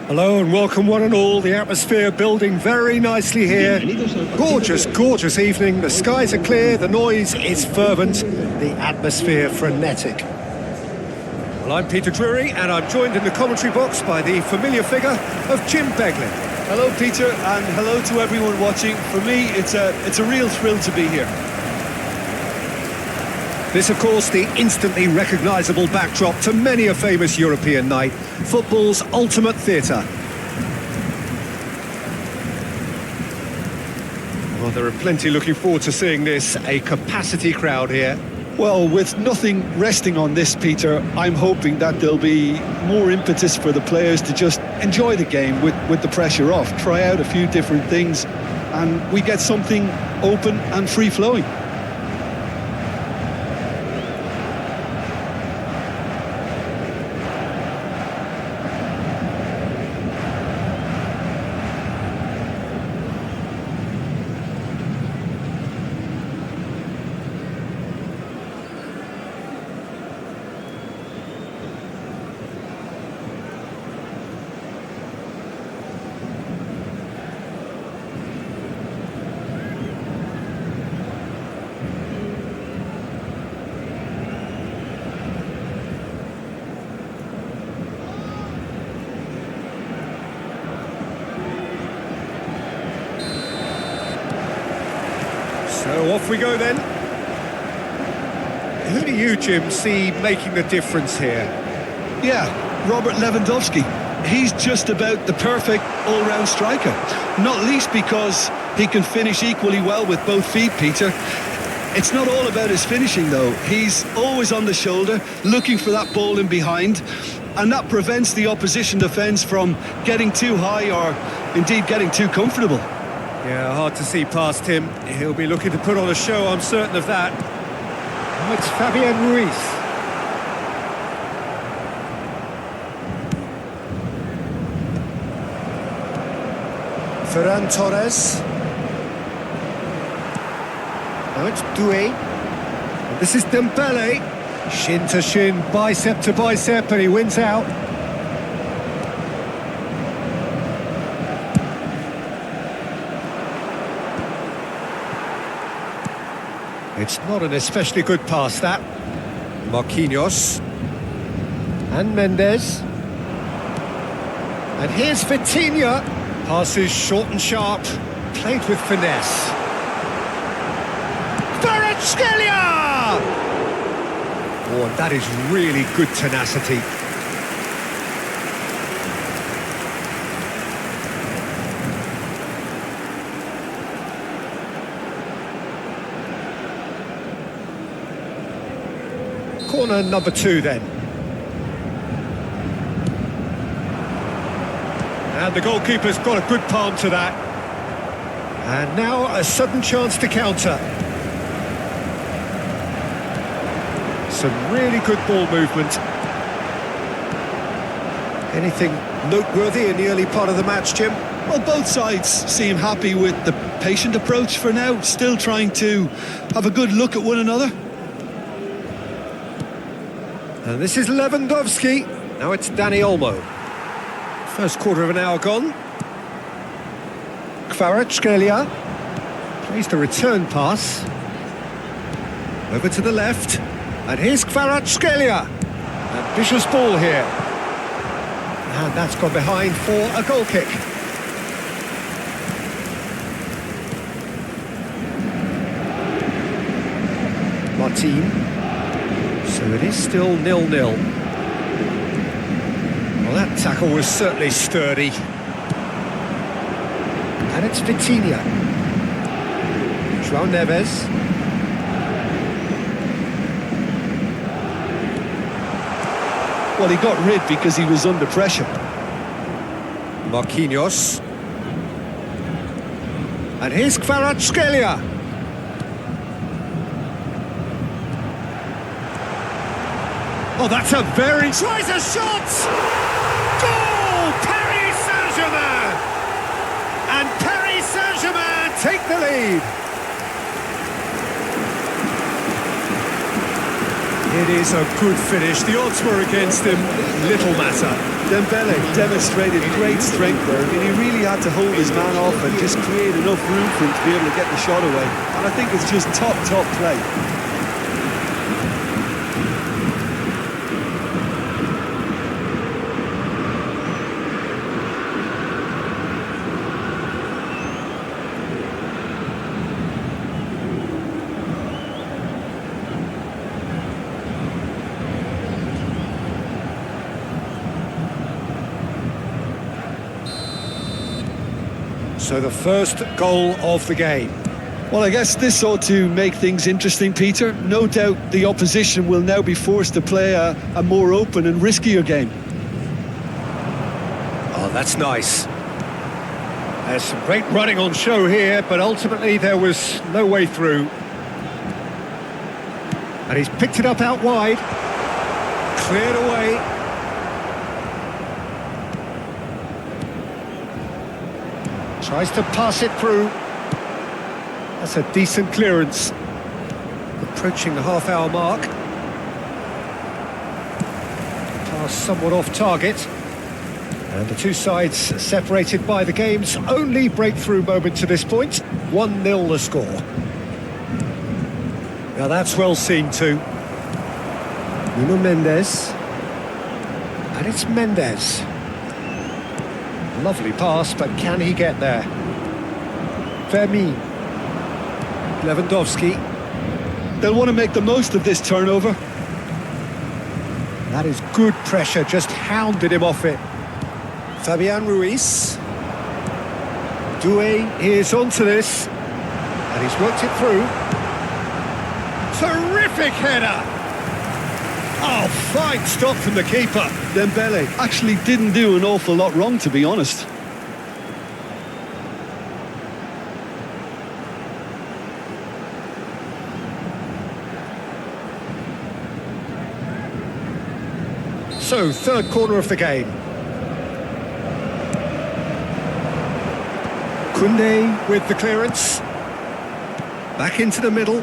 Hello and welcome one and all. The atmosphere building very nicely here. Gorgeous, gorgeous evening. The skies are clear, the noise is fervent, the atmosphere frenetic. Well, I'm Peter Drury and I'm joined in the commentary box by the familiar figure of Jim Beglin. Hello Peter, and hello to everyone watching. For me, it's a real thrill to be here. This, of course, the instantly recognisable backdrop to many a famous European night, football's ultimate theatre. Well, there are plenty looking forward to seeing this, a capacity crowd here. Well, with nothing resting on this, Peter, I'm hoping that there'll be more impetus for the players to just enjoy the game with the pressure off, try out a few different things, and we get something open and free-flowing. So off we go then. Who do you, Jim, see making the difference here? Yeah, Robert Lewandowski. He's just about the perfect all-round striker. Not least because he can finish equally well with both feet, Peter. It's not all about his finishing, though. He's always on the shoulder, looking for that ball in behind, and that prevents the opposition defence from getting too high or indeed getting too comfortable. Yeah, hard to see past him. He'll be looking to put on a show, I'm certain of that. Oh, it's Fabian Ruiz. Ferran Torres. Now it's Doué. And this is Dembele. Shin to shin, bicep to bicep, and he wins out. It's not an especially good pass, that. Marquinhos. And Mendes. And here's Vitinha. Passes short and sharp. Played with finesse. Kvaratskhelia! Oh, and that is really good tenacity. Corner number 2 then. And the goalkeeper's got a good palm to that. And now a sudden chance to counter. Some really good ball movement. Anything noteworthy in the early part of the match, Jim? Well, both sides seem happy with the patient approach for now, still trying to have a good look at one another. And this is Lewandowski. Now it's Dani Olmo. First quarter of an hour gone. Kvaratskhelia plays the return pass. Over to the left. And here's Kvaratskhelia. Ambitious ball here. And that's gone behind for a goal kick. Martin. So it is still 0-0. Well, that tackle was certainly sturdy. And it's Vitinha. João Neves. Well, he got rid because he was under pressure. Marquinhos. And here's Kvaratskhelia. Oh, that's a very... Tries a shot! Goal! Paris Saint-Germain! And Paris Saint-Germain take the lead. It is a good finish. The odds were against him. Little matter. Dembele demonstrated great strength there. I mean, he really had to hold his man off and just create enough room for him to be able to get the shot away. And I think it's just top play. So the first goal of the game. Well, I guess this ought to make things interesting, Peter. No doubt the opposition will now be forced to play a more open and riskier game. Oh, that's nice. There's some great running on show here, but ultimately there was no way through. And he's picked it up out wide. Cleared away. Tries to pass it through. That's a decent clearance. Approaching the half-hour mark. Pass somewhat off target. And the two sides separated by the game's only breakthrough moment to this point. 1-0 the score. Now that's well seen too. Nuno Mendes. And it's Mendes. Lovely pass, but can he get there? Fermin. Lewandowski. They'll want to make the most of this turnover. That is good pressure, just hounded him off it. Fabian Ruiz. Doué is onto this. And he's worked it through. Terrific header! Oh, fine stop from the keeper. Dembele actually didn't do an awful lot wrong, to be honest. So, third corner of the game. Koundé with the clearance. Back into the middle.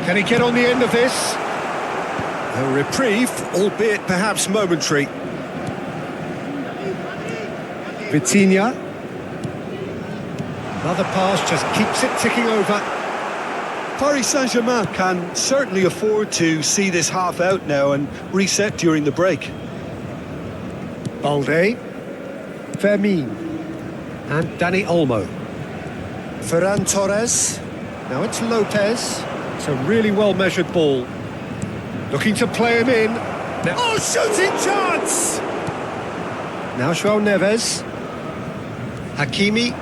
Can he get on the end of this? A reprieve, albeit perhaps momentary. Vitinha. Another pass just keeps it ticking over. Paris Saint-Germain can certainly afford to see this half out now and reset during the break. Balde. Fermin. And Dani Olmo. Ferran Torres. Now it's Lopez. It's a really well-measured ball. Looking to play him in. Now, oh, shooting chance! Now João Neves. Hakimi.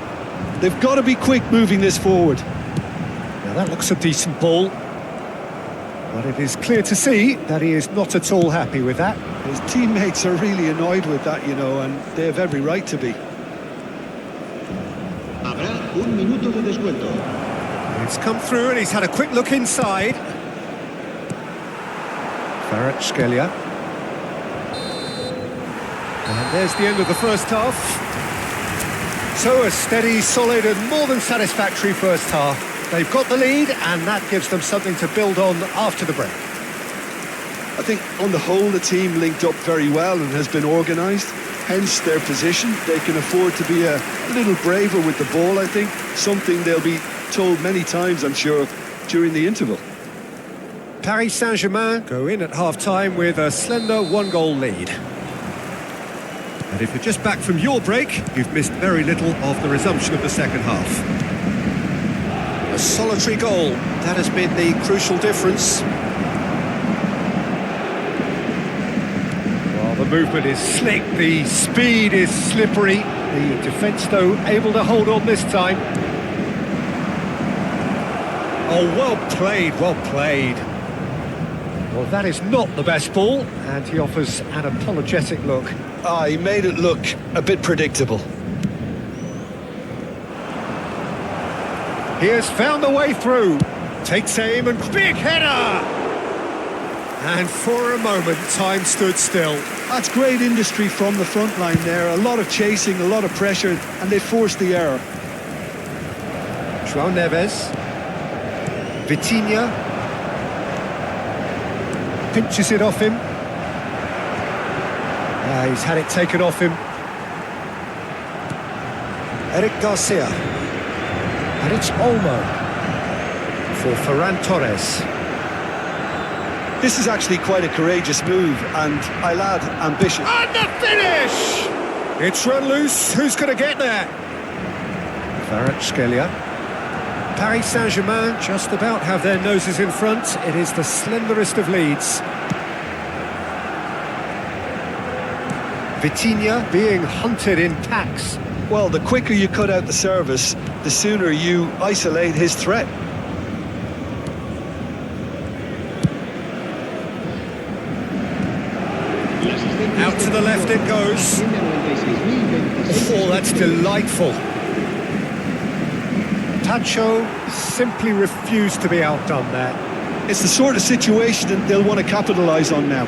They've got to be quick moving this forward. Now that looks a decent ball. But it is clear to see that he is not at all happy with that. His teammates are really annoyed with that, you know, and they have every right to be. It's come through and he's had a quick look inside. Kvaratskhelia. And there's the end of the first half. So a steady, solid and more than satisfactory first half. They've got the lead and that gives them something to build on after the break. I think on the whole the team linked up very well and has been organised. Hence their position. They can afford to be a little braver with the ball, I think. Something they'll be told many times, I'm sure, during the interval. Paris Saint-Germain go in at half-time with a slender one-goal lead. And if you're just back from your break, you've missed very little of the resumption of the second half. A solitary goal, that has been the crucial difference. Well, the movement is slick, the speed is slippery. The defence, though, able to hold on this time. Oh, well played, well played. Well, that is not the best ball, and he offers an apologetic look. He made it look a bit predictable. He has found a way through. Takes aim and big header! And for a moment, time stood still. That's great industry from the front line there. A lot of chasing, a lot of pressure, and they forced the error. João Neves. Vitinha. pinches it off him. He's had it taken off him. Eric Garcia. And it's Olmo for Ferran Torres. This is actually quite a courageous move, and I'll add ambitious. And the finish! It's run loose. Who's going to get there? Kvaratskhelia. Paris Saint-Germain just about have their noses in front. It is the slenderest of leads. Vitinha being hunted in packs. Well, the quicker you cut out the service, the sooner you isolate his threat. Out to the left it goes. Oh, that's delightful. Tacho simply refused to be outdone there. It's the sort of situation that they'll want to capitalise on now.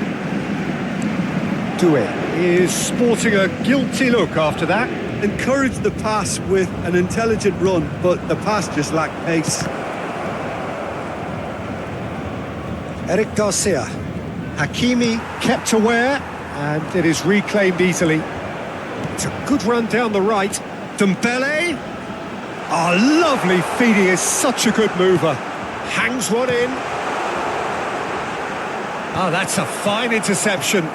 Doué is sporting a guilty look after that. Encouraged the pass with an intelligent run, but the pass just lacked pace. Eric Garcia. Hakimi kept aware, and it is reclaimed easily. It's a good run down the right. Dembele. Oh, lovely feed. He is such a good mover. Hangs one in. Oh, that's a fine interception.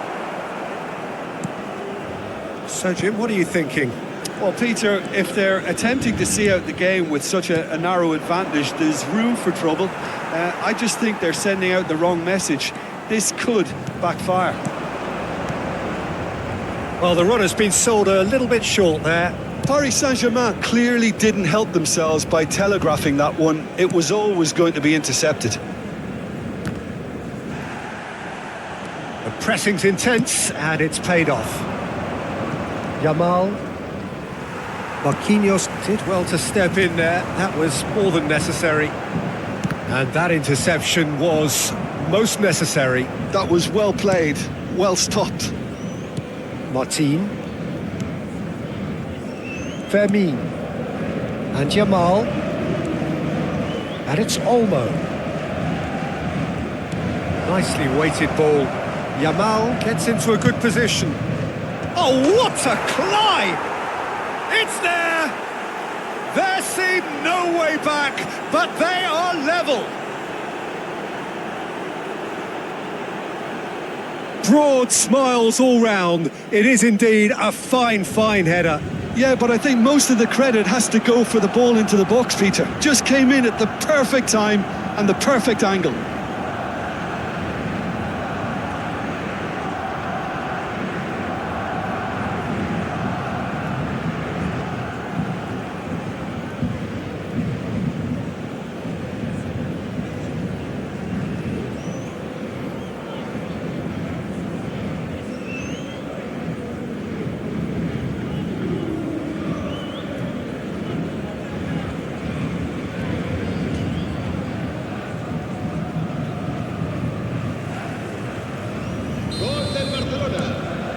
So, Jim, what are you thinking? Well, Peter, if they're attempting to see out the game with such a narrow advantage, there's room for trouble. I just think they're sending out the wrong message. This could backfire. Well, the run has been sold a little bit short there. Paris Saint-Germain clearly didn't help themselves by telegraphing that one. It was always going to be intercepted. The pressing's intense, and it's paid off. Yamal. Marquinhos did well to step in there. That was more than necessary. And that interception was most necessary. That was well played, well stopped. Martin. Fermin. And Yamal. And it's Olmo. Nicely weighted ball. Yamal gets into a good position. Oh, what a climb! It's there! There seemed no way back, but they are level. Broad smiles all round. It is indeed a fine, fine header. Yeah, but I think most of the credit has to go for the ball into the box, Peter. Just came in at the perfect time and the perfect angle.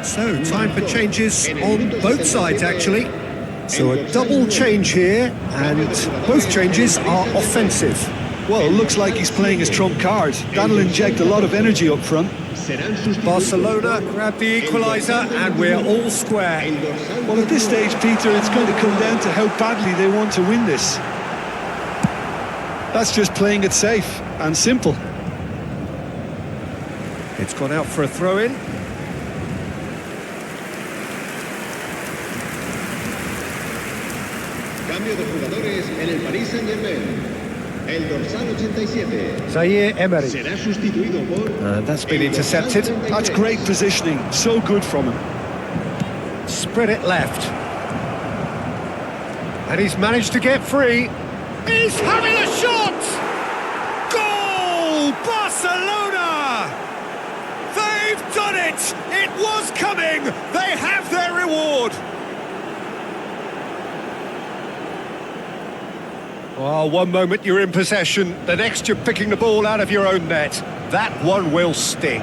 So, time for changes on both sides, actually. So a double change here, and both changes are offensive. Well, it looks like he's playing his trump card. That'll inject a lot of energy up front. Barcelona grab the equaliser, and we're all square. Well, at this stage, Peter, it's going to come down to how badly they want to win this. That's just playing it safe and simple. It's gone out for a throw-in. Cambio de jugadores en el Paris Saint-Germain. El dorsal 87. Zaire Emery. Será sustituido por... That's been intercepted. That's great positioning. So good from him. Spread it left. And he's managed to get free. He's having a shot! Goal! Barcelona! They've done it! It was coming! They have their reward! Oh, one moment you're in possession, the next you're picking the ball out of your own net. That one will sting.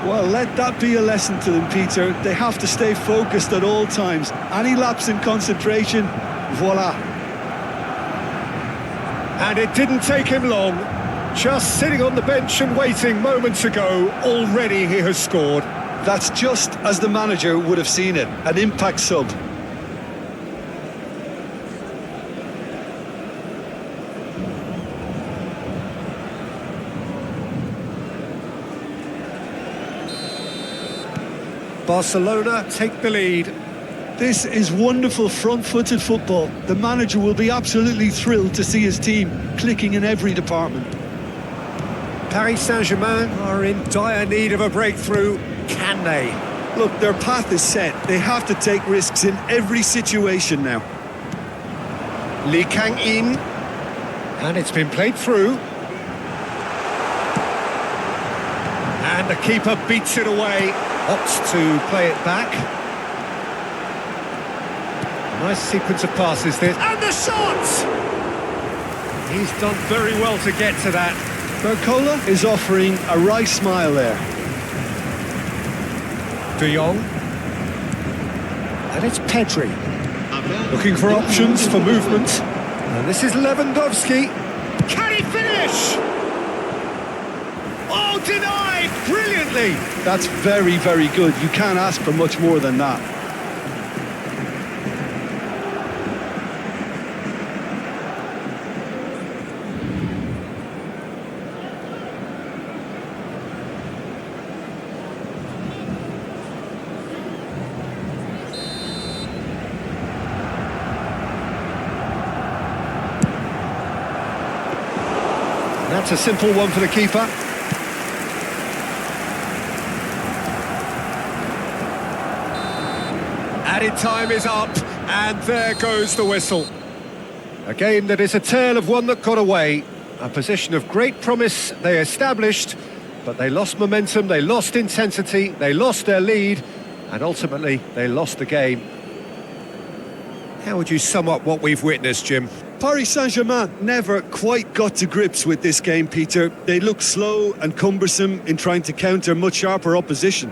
Well, let that be a lesson to them, Peter. They have to stay focused at all times. Any lapse in concentration, voila. And it didn't take him long. Just sitting on the bench and waiting moments ago, already he has scored. That's just as the manager would have seen it, an impact sub. Barcelona take the lead. This is wonderful front-footed football. The manager will be absolutely thrilled to see his team clicking in every department. Paris Saint-Germain are in dire need of a breakthrough. Can they? Look, their path is set. They have to take risks in every situation now. Lee Kang-in. And it's been played through. And the keeper beats it away. Opts to play it back. Nice sequence of passes this. And the shot! He's done very well to get to that. Barcola is offering a wry smile there. De Jong. And it's Pedri. Looking for options for movement. And this is Lewandowski. Can he finish? Oh, denied! Brilliantly! That's very, very good. You can't ask for much more than that. That's a simple one for the keeper. Added time is up, and there goes the whistle. A game that is a tale of one that got away. A position of great promise they established, but they lost momentum, they lost intensity, they lost their lead, and ultimately they lost the game. How would you sum up what we've witnessed, Jim? Paris Saint-Germain never quite got to grips with this game, Peter. They look slow and cumbersome in trying to counter much sharper opposition.